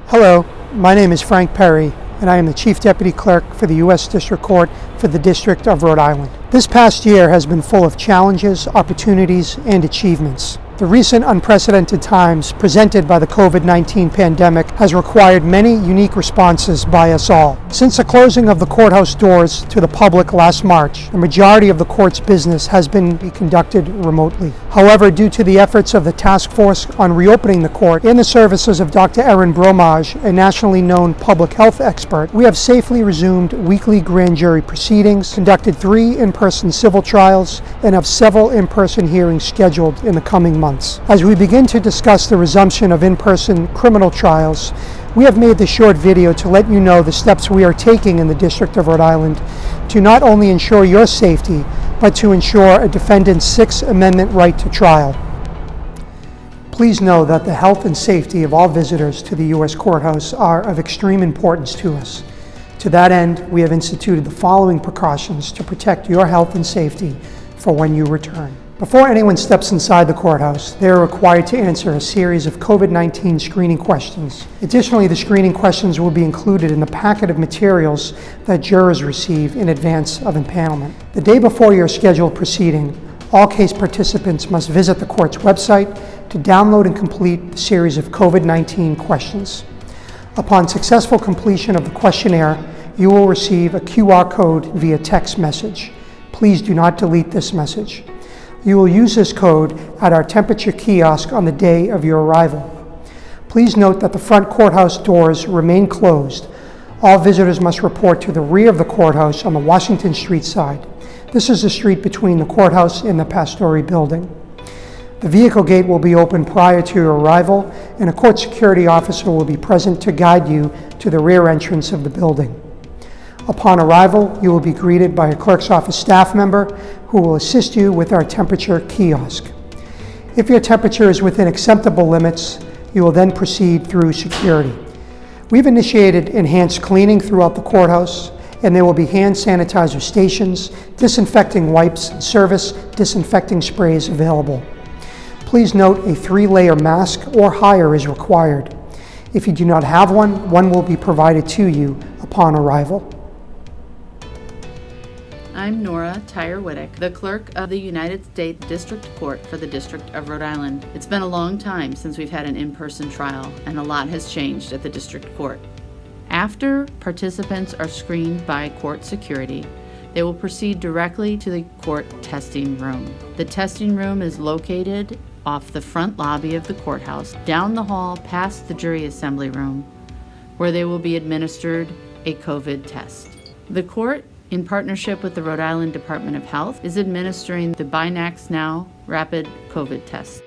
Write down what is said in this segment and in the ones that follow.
Hello, my name is Frank Perry, and I am the Chief Deputy Clerk for the U.S. District Court for the District of Rhode Island. This past year has been full of challenges, opportunities, and achievements. The recent unprecedented times presented by the COVID-19 pandemic has required many unique responses by us all. Since the closing of the courthouse doors to the public last March, the majority of the court's business has been conducted remotely. However, due to the efforts of the task force on reopening the court and the services of Dr. Erin Bromage, a nationally known public health expert, we have safely resumed weekly grand jury proceedings, conducted 3 in-person civil trials, and have several in-person hearings scheduled in the coming months. As we begin to discuss the resumption of in-person criminal trials, we have made this short video to let you know the steps we are taking in the District of Rhode Island to not only ensure your safety, but to ensure a defendant's Sixth Amendment right to trial. Please know that the health and safety of all visitors to the U.S. courthouse are of extreme importance to us. To that end, we have instituted the following precautions to protect your health and safety for when you return. Before anyone steps inside the courthouse, they are required to answer a series of COVID-19 screening questions. Additionally, the screening questions will be included in the packet of materials that jurors receive in advance of impanelment. The day before your scheduled proceeding, all case participants must visit the court's website to download and complete the series of COVID-19 questions. Upon successful completion of the questionnaire, you will receive a QR code via text message. Please do not delete this message. You will use this code at our temperature kiosk on the day of your arrival. Please note that the front courthouse doors remain closed. All visitors must report to the rear of the courthouse on the Washington Street side. This is the street between the courthouse and the Pastore building. The vehicle gate will be open prior to your arrival, and a court security officer will be present to guide you to the rear entrance of the building. Upon arrival, you will be greeted by a clerk's office staff member who will assist you with our temperature kiosk. If your temperature is within acceptable limits, you will then proceed through security. We've initiated enhanced cleaning throughout the courthouse, and there will be hand sanitizer stations, disinfecting wipes, and service disinfecting sprays available. Please note a 3-layer mask or higher is required. If you do not have one will be provided to you upon arrival. I'm Nora Tyre-Wittick, the Clerk of the United States District Court for the District of Rhode Island. It's been a long time since we've had an in-person trial, and a lot has changed at the District Court. After participants are screened by court security, they will proceed directly to the court testing room. The testing room is located off the front lobby of the courthouse, down the hall past the jury assembly room, where they will be administered a COVID test. The court, in partnership with the Rhode Island Department of Health, is administering the Binax Now rapid COVID test.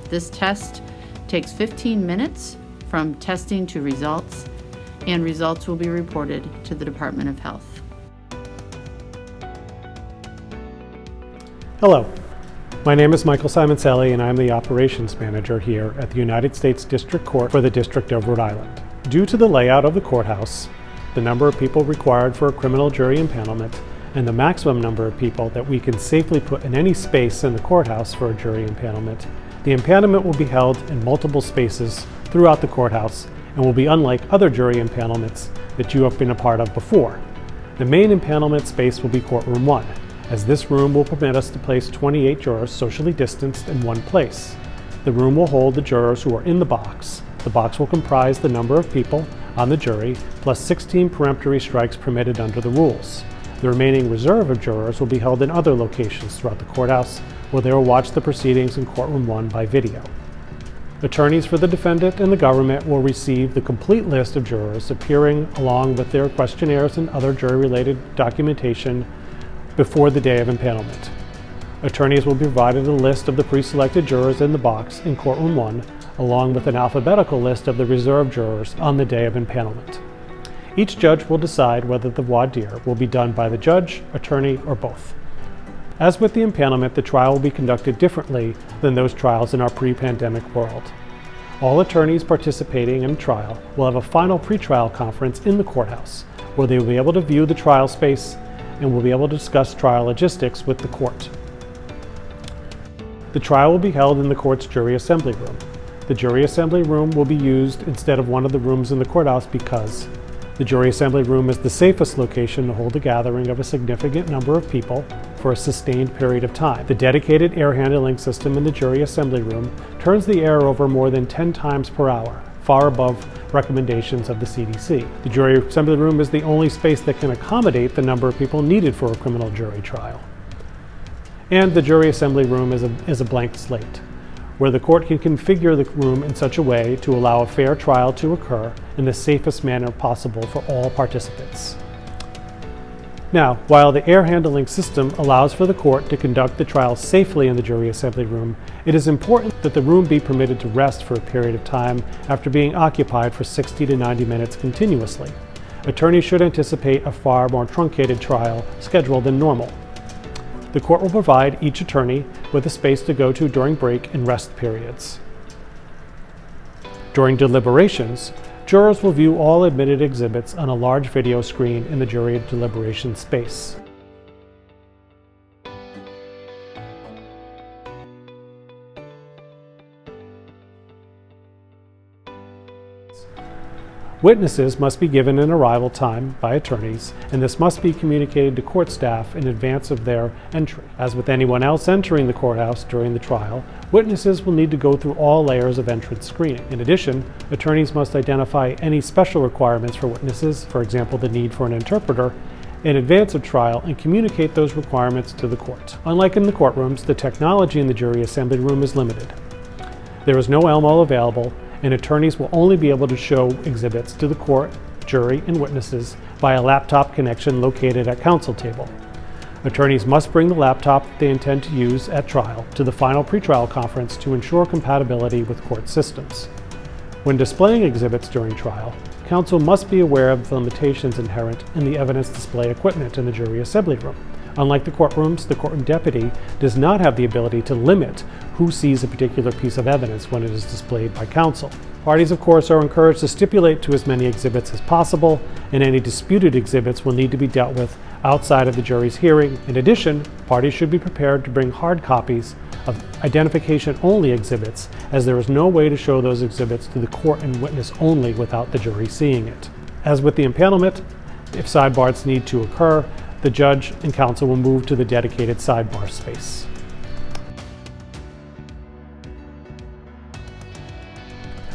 This test takes 15 minutes from testing to results, and results will be reported to the Department of Health. Hello, my name is Michael Simoncelli, and I'm the Operations Manager here at the United States District Court for the District of Rhode Island. Due to the layout of the courthouse, the number of people required for a criminal jury impanelment, and the maximum number of people that we can safely put in any space in the courthouse for a jury impanelment, the impanelment will be held in multiple spaces throughout the courthouse and will be unlike other jury impanelments that you have been a part of before. The main impanelment space will be courtroom 1, as this room will permit us to place 28 jurors socially distanced in one place. The room will hold the jurors who are in the box. The box will comprise the number of people on the jury, plus 16 peremptory strikes permitted under the rules. The remaining reserve of jurors will be held in other locations throughout the courthouse, where they will watch the proceedings in courtroom 1 by video. Attorneys for the defendant and the government will receive the complete list of jurors appearing along with their questionnaires and other jury-related documentation before the day of impanelment. Attorneys will be provided a list of the pre-selected jurors in the box in courtroom 1, along with an alphabetical list of the reserve jurors on the day of impanelment. Each judge will decide whether the voir dire will be done by the judge, attorney, or both. As with the impanelment, the trial will be conducted differently than those trials in our pre-pandemic world. All attorneys participating in a trial will have a final pretrial conference in the courthouse, where they will be able to view the trial space and will be able to discuss trial logistics with the court. The trial will be held in the court's jury assembly room. The jury assembly room will be used instead of one of the rooms in the courthouse because the jury assembly room is the safest location to hold a gathering of a significant number of people for a sustained period of time. The dedicated air handling system in the jury assembly room turns the air over more than 10 times per hour, far above recommendations of the CDC. The jury assembly room is the only space that can accommodate the number of people needed for a criminal jury trial. And the jury assembly room is a blank slate, where the court can configure the room in such a way to allow a fair trial to occur in the safest manner possible for all participants. Now, while the air handling system allows for the court to conduct the trial safely in the jury assembly room, it is important that the room be permitted to rest for a period of time after being occupied for 60 to 90 minutes continuously. Attorneys should anticipate a far more truncated trial schedule than normal. The court will provide each attorney with a space to go to during break and rest periods. During deliberations, jurors will view all admitted exhibits on a large video screen in the jury deliberation space. Witnesses must be given an arrival time by attorneys, and this must be communicated to court staff in advance of their entry. As with anyone else entering the courthouse during the trial, witnesses will need to go through all layers of entrance screening. In addition, attorneys must identify any special requirements for witnesses, for example, the need for an interpreter, in advance of trial and communicate those requirements to the court. Unlike in the courtrooms, the technology in the jury assembly room is limited. There is no Elmo available, and attorneys will only be able to show exhibits to the court, jury, and witnesses via laptop connection located at counsel table. Attorneys must bring the laptop they intend to use at trial to the final pretrial conference to ensure compatibility with court systems. When displaying exhibits during trial, counsel must be aware of the limitations inherent in the evidence display equipment in the jury assembly room. Unlike the courtrooms, the courtroom deputy does not have the ability to limit who sees a particular piece of evidence when it is displayed by counsel. Parties, of course, are encouraged to stipulate to as many exhibits as possible, and any disputed exhibits will need to be dealt with outside of the jury's hearing. In addition, parties should be prepared to bring hard copies of identification-only exhibits, as there is no way to show those exhibits to the court and witness only without the jury seeing it. As with the impanelment, if sidebars need to occur, the judge and counsel will move to the dedicated sidebar space.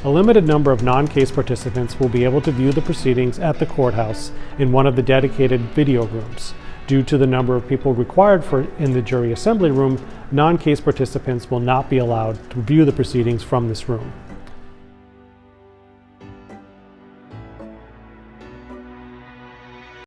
A limited number of non-case participants will be able to view the proceedings at the courthouse in one of the dedicated video rooms. Due to the number of people required in the jury assembly room, non-case participants will not be allowed to view the proceedings from this room.